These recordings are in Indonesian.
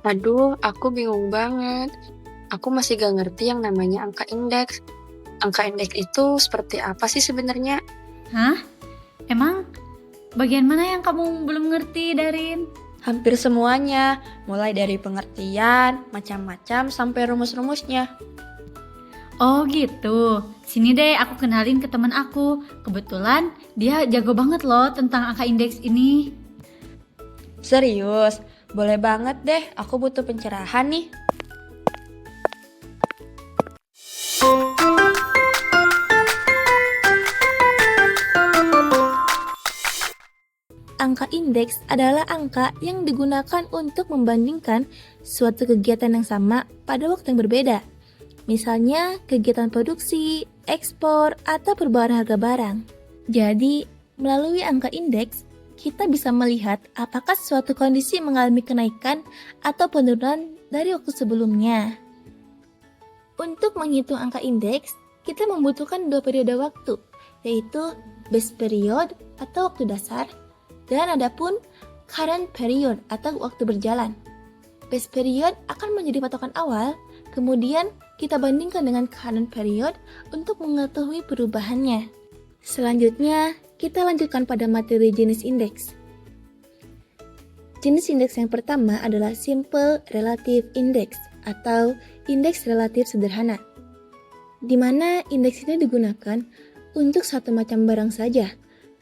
Aduh, aku bingung banget. Aku masih gak ngerti yang namanya angka indeks. Angka indeks itu seperti apa sih sebenarnya? Hah? Emang bagian mana yang kamu belum ngerti, Darin? Hampir semuanya, mulai dari pengertian, macam-macam, sampai rumus-rumusnya. Oh gitu. Sini deh aku kenalin ke teman aku. Kebetulan dia jago banget loh tentang angka indeks ini. Serius, boleh banget deh, aku butuh pencerahan nih. Angka indeks adalah angka yang digunakan untuk membandingkan suatu kegiatan yang sama pada waktu yang berbeda. Misalnya kegiatan produksi, ekspor, atau perubahan harga barang. Jadi, melalui angka indeks, kita bisa melihat apakah suatu kondisi mengalami kenaikan atau penurunan dari waktu sebelumnya. Untuk menghitung angka indeks, kita membutuhkan dua periode waktu, yaitu base period atau waktu dasar, dan adapun current period atau waktu berjalan. Base period akan menjadi patokan awal, kemudian kita bandingkan dengan current period untuk mengetahui perubahannya. Selanjutnya, kita lanjutkan pada materi jenis indeks. Jenis indeks yang pertama adalah Simple Relative Index atau indeks relatif sederhana, di mana indeks ini digunakan untuk satu macam barang saja,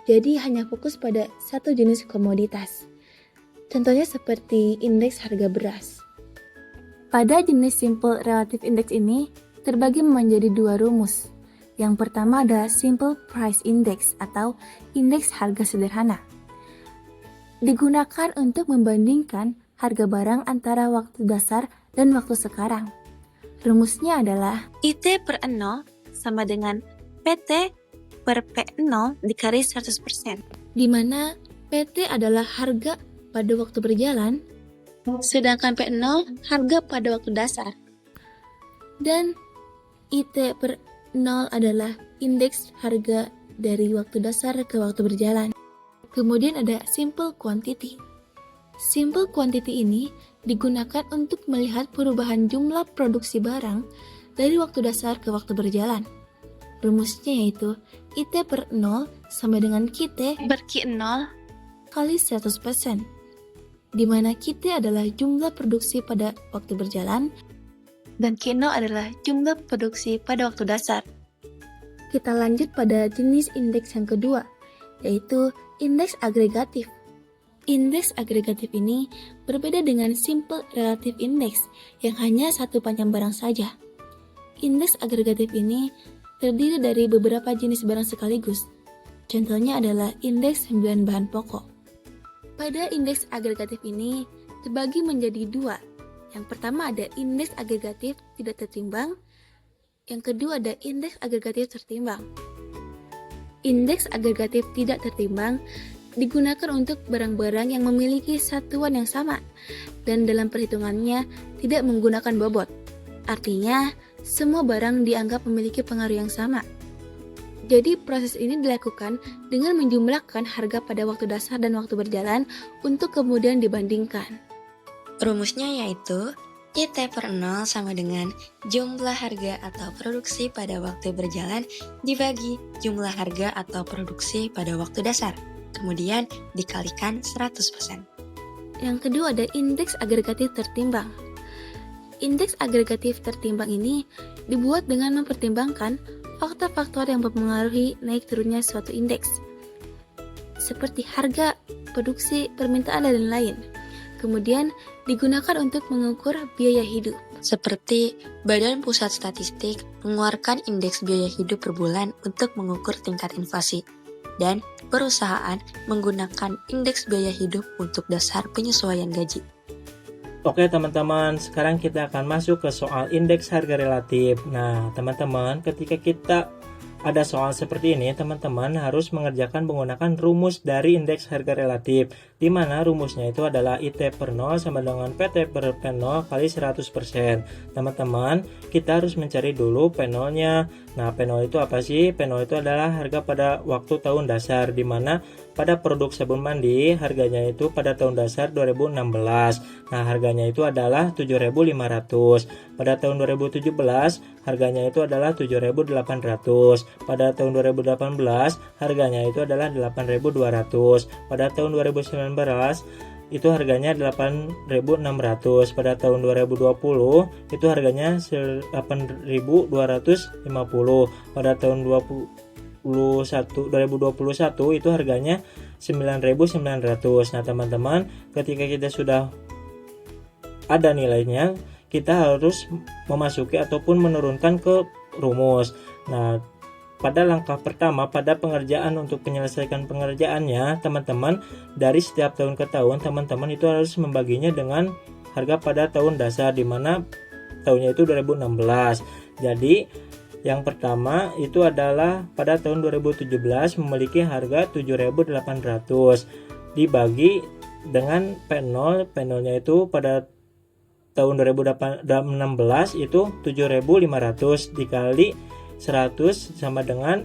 jadi hanya fokus pada satu jenis komoditas. Contohnya seperti indeks harga beras. Pada jenis Simple Relative Index ini terbagi menjadi dua rumus. Yang pertama ada Simple Price Index atau indeks harga sederhana. Digunakan untuk membandingkan harga barang antara waktu dasar dan waktu sekarang. Rumusnya adalah IT per 0 sama dengan PT per P0 dikali 100%. di mana PT adalah harga pada waktu berjalan Sedangkan P0 harga pada waktu dasar. dan IT per 0 adalah indeks harga dari waktu dasar ke waktu berjalan. Kemudian ada simple quantity. Simple quantity ini digunakan untuk melihat perubahan jumlah produksi barang dari waktu dasar ke waktu berjalan. Rumusnya yaitu IT per 0 sama dengan QT Berki 0 kali 100%, di mana QT adalah jumlah produksi pada waktu berjalan. dan Q0 adalah jumlah produksi pada waktu dasar. Kita lanjut pada jenis indeks yang kedua, yaitu indeks agregatif. Indeks agregatif ini berbeda dengan simple relative index yang hanya satu panjang barang saja. Indeks agregatif ini terdiri dari beberapa jenis barang sekaligus. Contohnya adalah indeks 9 bahan pokok. Pada indeks agregatif ini terbagi menjadi dua. Yang pertama ada indeks agregatif tidak tertimbang. Yang kedua ada indeks agregatif tertimbang. Indeks agregatif tidak tertimbang digunakan untuk barang-barang yang memiliki satuan yang sama dan dalam perhitungannya tidak menggunakan bobot. Artinya, semua barang dianggap memiliki pengaruh yang sama. Jadi proses ini dilakukan dengan menjumlahkan harga pada waktu dasar dan waktu berjalan untuk kemudian dibandingkan. Rumusnya yaitu IT per 0 sama dengan jumlah harga atau produksi pada waktu berjalan dibagi jumlah harga atau produksi pada waktu dasar, kemudian dikalikan 100%. Yang kedua ada indeks agregatif tertimbang. Indeks agregatif tertimbang ini dibuat dengan mempertimbangkan faktor-faktor yang mempengaruhi naik turunnya suatu indeks, seperti harga, produksi, permintaan, dan lain-lain. Kemudian digunakan untuk mengukur biaya hidup. Seperti Badan Pusat Statistik mengeluarkan indeks biaya hidup per bulan untuk mengukur tingkat inflasi, dan perusahaan menggunakan indeks biaya hidup untuk dasar penyesuaian gaji. Oke teman-teman, sekarang kita akan masuk ke soal indeks harga relatif. Nah teman-teman, ketika kita ada soal seperti ini, teman-teman harus mengerjakan menggunakan rumus dari indeks harga relatif, di mana rumusnya itu adalah IT per 0 sama dengan PT per P0 kali 100%. Teman-teman, kita harus mencari dulu P0-nya. Nah, P0 itu apa sih? P0 itu adalah harga pada waktu tahun dasar, di mana pada produk sabun mandi harganya itu pada tahun dasar 2016. Nah, harganya itu adalah 7.500. Pada tahun 2017 harganya itu adalah 7.800. Pada tahun 2018 harganya itu adalah 8.200. Pada tahun 2019 itu harganya 8.600. Pada tahun 2020 itu harganya 8.250. Pada tahun 2021 itu harganya 9.900. Nah, teman-teman, ketika kita sudah ada nilainya, kita harus memasuki ataupun menurunkan ke rumus. Nah, pada langkah pertama, pada pengerjaan untuk menyelesaikan pengerjaannya, teman-teman, dari setiap tahun ke tahun, teman-teman itu harus membaginya dengan harga pada tahun dasar, di mana tahunnya itu 2016. Jadi, yang pertama itu adalah pada tahun 2017 memiliki harga 7.800 dibagi dengan P0. P0-nya itu pada tahun 2016 itu 7.500 dikali 100 sama dengan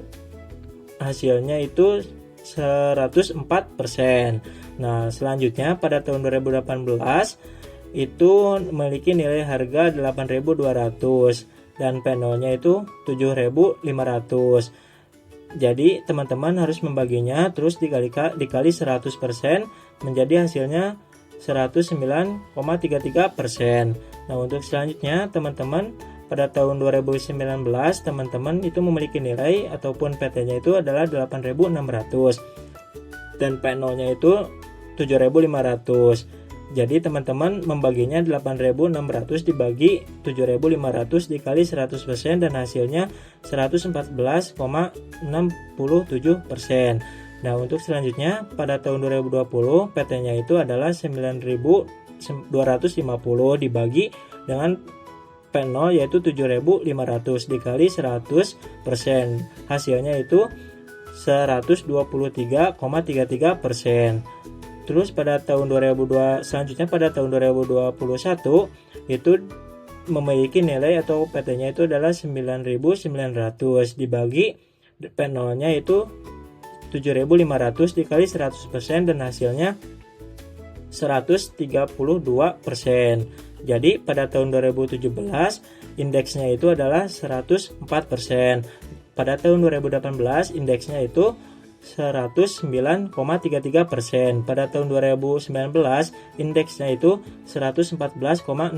hasilnya itu 104%. Nah, selanjutnya pada tahun 2018 itu memiliki nilai harga 8.200 dan P0-nya itu 7.500. Jadi teman-teman harus membaginya terus dikali 100% menjadi hasilnya 109,33%. Nah, untuk selanjutnya teman-teman pada tahun 2019 teman-teman itu memiliki nilai ataupun PT-nya itu adalah 8.600 dan P0-nya itu 7.500. Jadi teman-teman membaginya 8.600 dibagi 7.500 dikali 100% dan hasilnya 114,67%. Nah, untuk selanjutnya pada tahun 2020 PT-nya itu adalah 9.250 dibagi dengan P0 yaitu 7.500 dikali 100%. Hasilnya itu 123,33%. Terus pada tahun 2002 selanjutnya pada tahun 2021 itu memiliki nilai atau PT-nya itu adalah 9.900 dibagi P0-nya itu 7.500 dikali 100% dan hasilnya 132%. Jadi pada tahun 2017 indeksnya itu adalah 104%. Pada tahun 2018 indeksnya itu 109,33%. Pada tahun 2019 indeksnya itu 114,67%.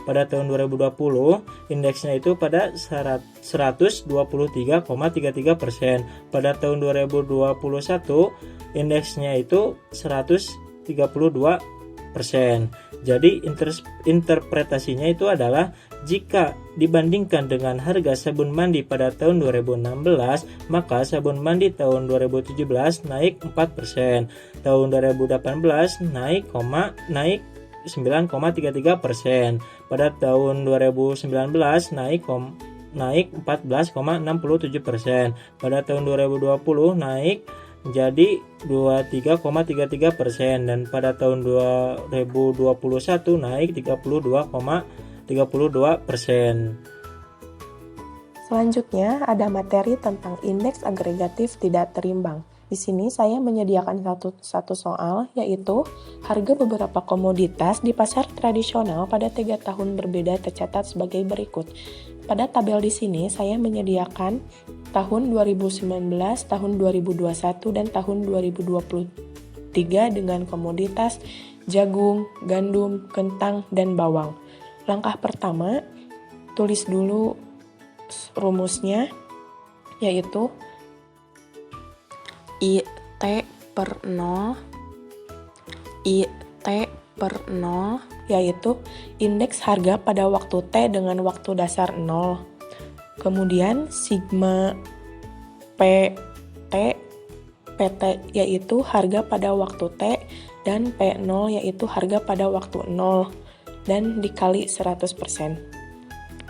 Pada tahun 2020 indeksnya itu pada 123,33%. Pada tahun 2021 indeksnya itu 132%. Jadi interpretasinya itu adalah jika dibandingkan dengan harga sabun mandi pada tahun 2016, maka sabun mandi tahun 2017 naik 4%, tahun 2018 naik 9,33%, pada tahun 2019 naik 14,67%, pada tahun 2020 naik menjadi 23,33% dan pada tahun 2021 naik 32,32%. Selanjutnya ada materi tentang indeks agregatif tidak terimbang. Di sini saya menyediakan satu soal, yaitu harga beberapa komoditas di pasar tradisional pada 3 tahun berbeda tercatat sebagai berikut. Pada tabel di sini saya menyediakan tahun 2019, tahun 2021, dan tahun 2023 dengan komoditas jagung, gandum, kentang, dan bawang. Langkah pertama, tulis dulu rumusnya, yaitu IT per 0, yaitu indeks harga pada waktu T dengan waktu dasar 0. Kemudian sigma PT, PT yaitu harga pada waktu T, dan P0 yaitu harga pada waktu 0, dan dikali 100%.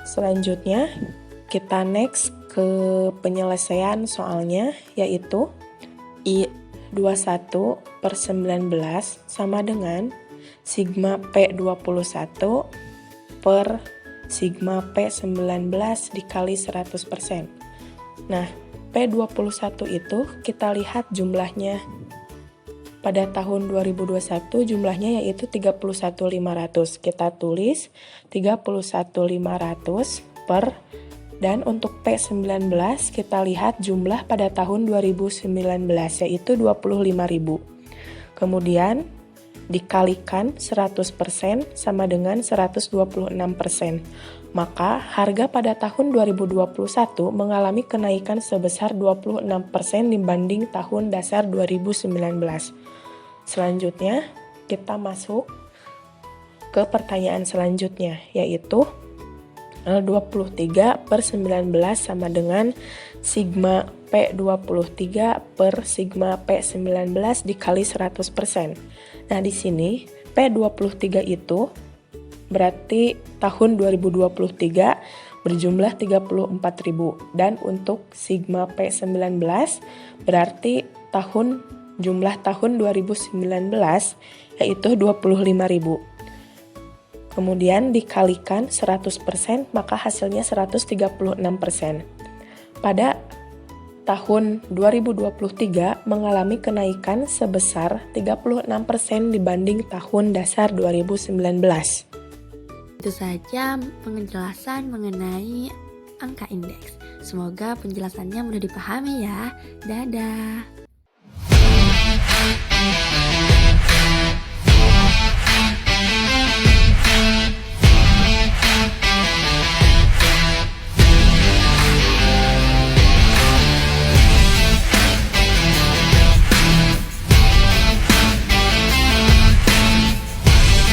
Selanjutnya, kita next ke penyelesaian soalnya, yaitu I21 per 19 sama dengan sigma P21 per sigma P19 dikali 100%. Nah, P21 itu kita lihat jumlahnya. Pada tahun 2021 jumlahnya yaitu 31.500. Kita tulis 31.500 per, dan untuk P19 kita lihat jumlah pada tahun 2019 yaitu 25.000. Kemudian dikalikan 100% sama dengan 126%. Maka harga pada tahun 2021 mengalami kenaikan sebesar 26% dibanding tahun dasar 2019. Selanjutnya, kita masuk ke pertanyaan selanjutnya, yaitu 23 per 19 sama dengan sigma P23 per sigma P19 dikali 100%. Nah, di sini P23 itu berarti tahun 2023 berjumlah 34.000, dan untuk sigma P19 berarti jumlah tahun 2019 yaitu 25.000. Kemudian dikalikan 100%, maka hasilnya 136%. Pada tahun 2023 mengalami kenaikan sebesar 36% dibanding tahun dasar 2019. Itu saja penjelasan mengenai angka indeks. Semoga penjelasannya mudah dipahami ya. Dadah.